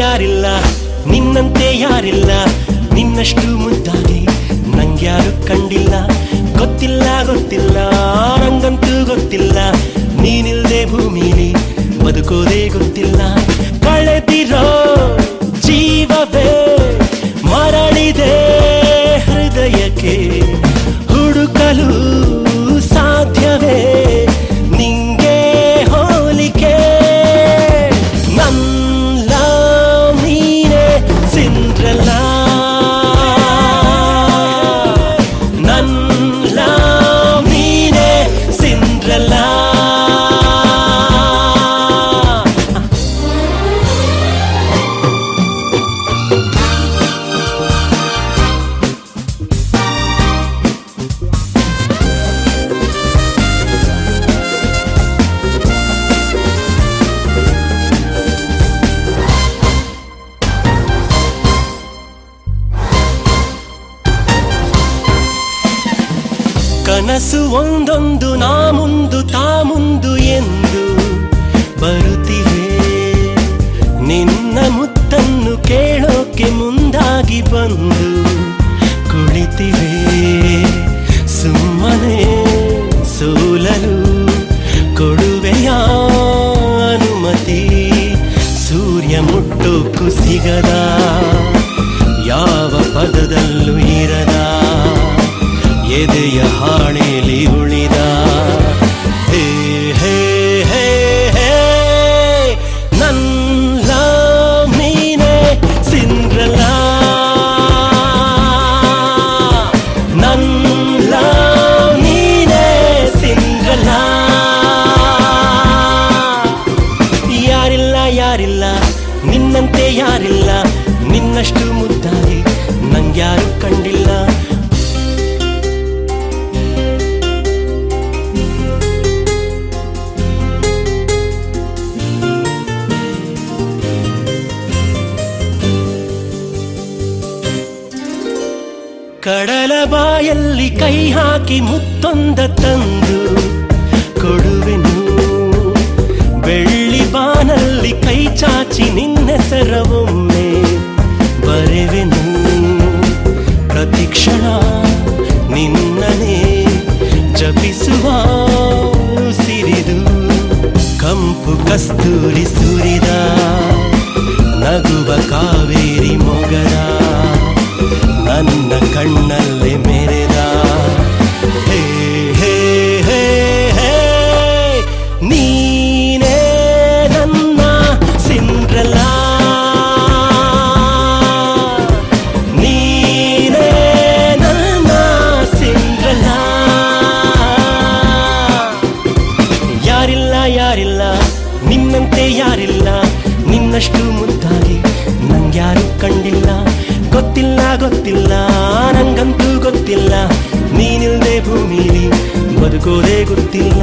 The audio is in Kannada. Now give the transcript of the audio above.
ಯಾರಿಲ್ಲ ನಿನ್ನಂತೆ ಯಾರಿಲ್ಲ ನಿನ್ನಷ್ಟು ಮುದ್ದಾಗಿ ನಂಗ್ಯಾರು ಕಂಡಿಲ್ಲ ಗೊತ್ತಿಲ್ಲ ಗೊತ್ತಿಲ್ಲ ನಂಗಂತೂ ಗೊತ್ತಿಲ್ಲ ನೀನಿಲ್ದೆ ಭೂಮಿಲಿ ಬದುಕೋದೇ ಗೊತ್ತಿಲ್ಲ ಕಳೆದಿರೋ ಜೀವವೇ ಮರಳಿದೆ ಹೃದಯಕ್ಕೆ ಹುಡುಕಲು ಸಾಧ್ಯವೇ ನಿಂಗೆ ಹೋಲಿಕೆ ನನ್ನ ನೀನೆ ಸಿಂಡ್ರೆಲ್ಲಾ ನನ್ನ ನೀನೆ ಸಿಂಡ್ರೆಲ್ಲಾ ಕನಸು ಒಂದೊಂದು ನಾ ಮುಂದು ತಾ ಮುಂದು ಎಂದು ಬರುತ್ತಿವೆ ನಿನ್ನ ಮುತ್ತನ್ನು ಕೇಳೋಕೆ ಮುಂದಾಗಿ ಬಂದು ಕುಳಿತಿವೆ ಸುಮ್ಮನೆ ಸೋಲಲು ಕೊಡುವೆಯ ಅನುಮತಿ ಸೂರ್ಯ ಮುಟ್ಟೋಕ್ಕೂ ಸಿಗದ ಯಾವ ಪದದಲ್ಲೂ ಇರದ ಎದೆಯ ಹಾಣೆಲಿ ಉಳಿದ ಹೇ ಹೇ ಹೇ ಹೇ ನನ್ನ ನೀನೆ ಸಿಂಡ್ರೆಲ್ಲಾ ನನ್ನ ನೀನೆ ಸಿಂಡ್ರೆಲ್ಲಾ ಯಾರಿಲ್ಲ ಯಾರಿಲ್ಲ ನಿನ್ನಂತೆ ಯಾರಿಲ್ಲ ನಿನ್ನಷ್ಟು ಮುದ್ದಾಗಿ ನಂಗ್ಯಾರು ಕಂಡಿಲ್ಲ ಕಡಲ ಬಾಯಲ್ಲಿ ಕೈ ಹಾಕಿ ಮುತ್ತೊಂದ ತಂದು ಕೊಡುವೆನು ಬೆಳ್ಳಿ ಬಾನಲ್ಲಿ ಕೈ ಚಾಚಿ ನಿನ್ನೆಸರ ಒಮ್ಮೆ ಬರೆವೆನು ಪ್ರತಿಕ್ಷಣ ನಿನ್ನನೇ ಜಪಿಸುವ ಸಿರಿದು ಕಂಪು ಕಸ್ತೂರಿ ಸುರಿದ ನಗುವ ಕಾವೇರಿ ಮೊಗದ ನನ್ನ ಕಣ್ಣಲ್ಲಿ ಮೆರೆದ ಹೇ ಹೇ ಹೇ ಹೇ ನೀನೇ ನನ್ನ ಸಿಂಡ್ರೆಲ್ಲಾ ನೀನೇ ನನ್ನ ಸಿಂಡ್ರೆಲ್ಲಾ ಯಾರಿಲ್ಲ ಯಾರಿಲ್ಲ ನಿನ್ನಂತೆ ಯಾರಿಲ್ಲ ನಿನ್ನಷ್ಟು ಮುದ್ದಾಗಿ ನಂಗ್ಯಾರು ಕಂಡಿಲ್ಲ ಗೊತ್ತಿಲ್ಲ ಗೊತ್ತಿಲ್ಲ ನಂಗಂತೂ ಗೊತ್ತಿಲ್ಲ ನೀನಿಲ್ದೆ ಭೂಮಿಲಿ ಬದುಕೋದೇ ಗೊತ್ತಿಲ್ಲ